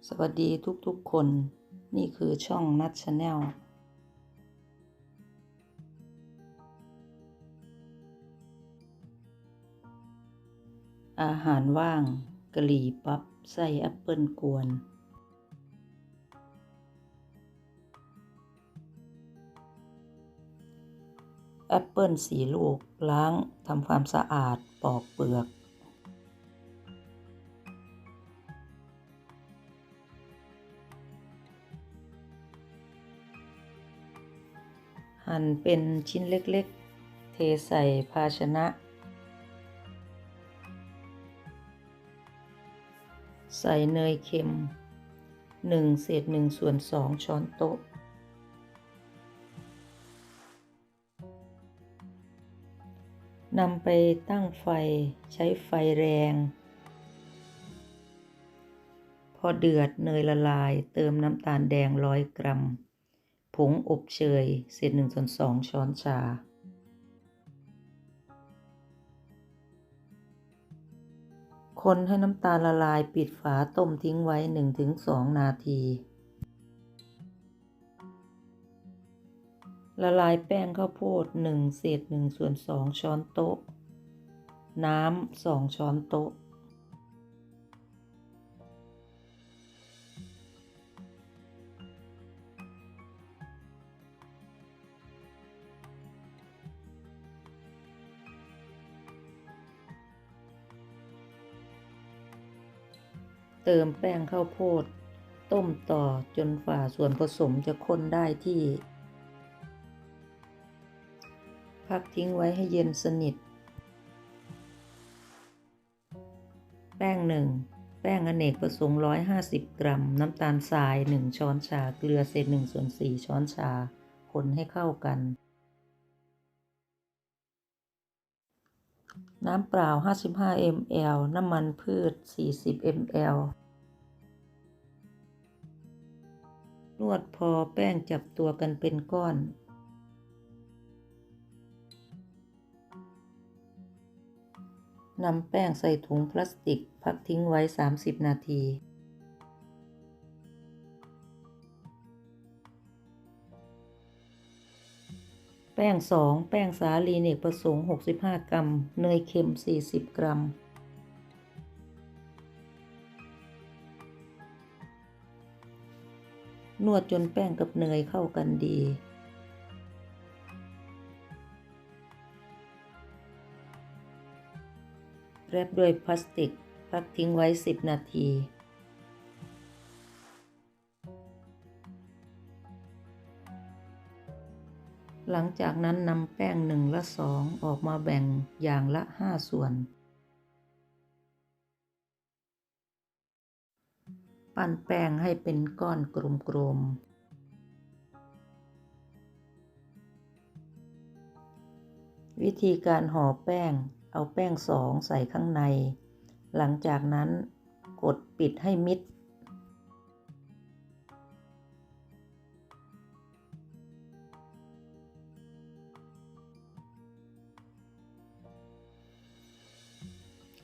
สวัสดีทุกๆคนนี่คือช่องนัทชาแนลอาหารว่างกะหรี่ปั๊บไส้แอปเปิลกวนแอปเปิล4 ลูกล้างทำความสะอาดปอกเปลือกหั่นเป็นชิ้นเล็กๆเทใส่ภาชนะใส่เนยเค็ม1/1/2 ช้อนโต๊ะนำไปตั้งไฟใช้ไฟแรงพอเดือดเนยละลายเติมน้ำตาลแดง100 กรัมผงอบเชย1/2 ช้อนชาคนให้น้ำตาลละลายปิดฝาต้มทิ้งไว้ 1-2 นาทีละลายแป้งข้าวโพด1/1/2 ช้อนโต๊ะน้ำ2 ช้อนโต๊ะเติมแป้งข้าวโพดต้มต่อจนฝ่าส่วนผสมจะข้นได้ที่พักทิ้งไว้ให้เย็นสนิทแป้งแป้งอเนกประสงค์150 กรัมน้ำตาลทราย1 ช้อนชาเกลือ1/4 ช้อนชาคนให้เข้ากันน้ำเปล่า55 ml น้ำมันพืช40 ml นวดพอแป้งจับตัวกันเป็นก้อนนำแป้งใส่ถุงพลาสติกพักทิ้งไว้30 นาทีแป้ง2แป้งสาลีเนกประสงค์65 กรัมเนยเค็ม40 กรัมนวดจนแป้งกับเนยเข้ากันดีแรปด้วยพลาสติกพักทิ้งไว้10 นาทีหลังจากนั้นนำแป้ง1 และ 2ออกมาแบ่งอย่างละ5 ส่วนปั้นแป้งให้เป็นก้อนกลมๆวิธีการห่อแป้งเอาแป้ง2ใส่ข้างในหลังจากนั้นกดปิดให้มิด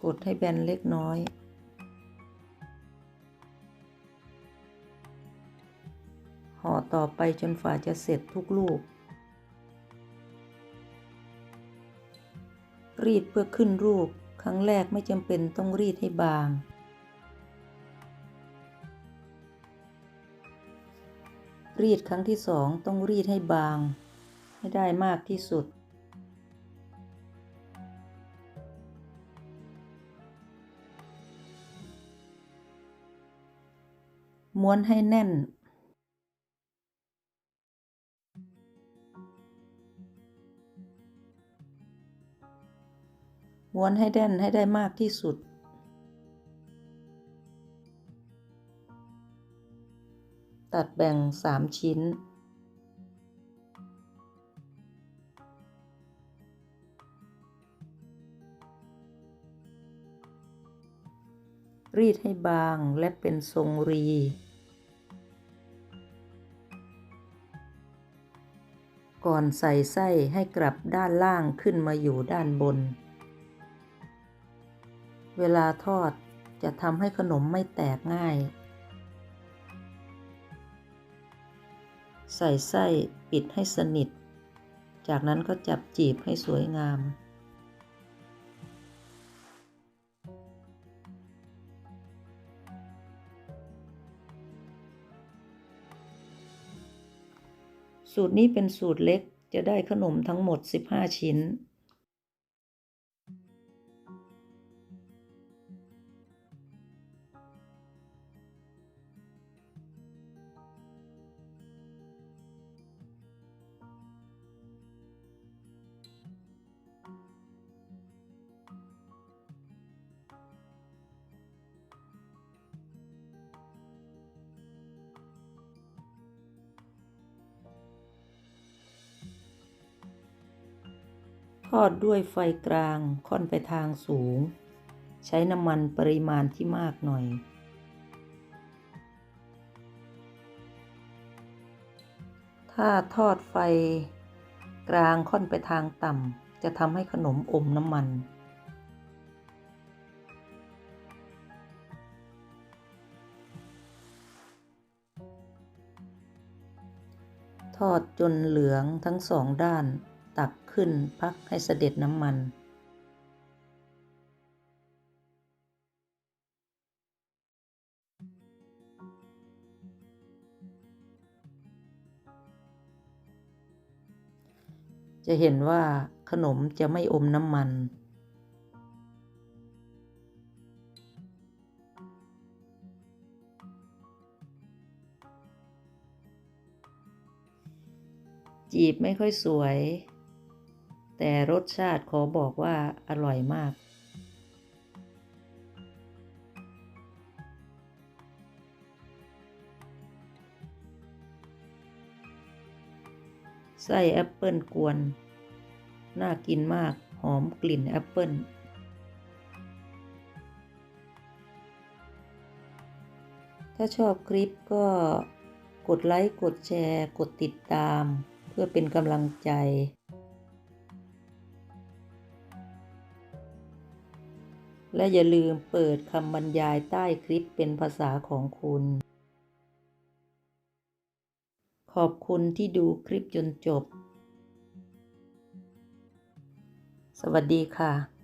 กดให้แบนเล็กน้อยห่อต่อไปจนฝ่าจะเสร็จทุกลูกรีดเพื่อขึ้นรูปครั้งแรกไม่จำเป็นต้องรีดให้บางรีดครั้งที่2ต้องรีดให้บางให้ได้มากที่สุดม้วนให้แน่นม้วนให้แน่นให้ได้มากที่สุดตัดแบ่ง3 ชิ้นรีดให้บางและเป็นทรงรีก่อนใส่ไส้ให้กลับด้านล่างขึ้นมาอยู่ด้านบนเวลาทอดจะทำให้ขนมไม่แตกง่าย ใส่ไส้ปิดให้สนิทจากนั้นก็จับจีบให้สวยงามสูตรนี้เป็นสูตรเล็กจะได้ขนมทั้งหมด15ชิ้นทอดด้วยไฟกลางค่อนไปทางสูงใช้น้ำมันปริมาณที่มากหน่อยถ้าทอดไฟกลางค่อนไปทางต่ำจะทำให้ขนมอมน้ำมันทอดจนเหลืองทั้งสองด้านตักขึ้นพักให้เสด็จน้ำมันจะเห็นว่าขนมจะไม่อมน้ำมันจีบไม่ค่อยสวยแต่รสชาติขอบอกว่าอร่อยมากไส้แอปเปิลกวนน่ากินมากหอมกลิ่นแอปเปิลถ้าชอบคลิปก็กดไลค์กดแชร์กดติดตามเพื่อเป็นกำลังใจและอย่าลืมเปิดคำบรรยายใต้คลิปเป็นภาษาของคุณขอบคุณที่ดูคลิปจนจบสวัสดีค่ะ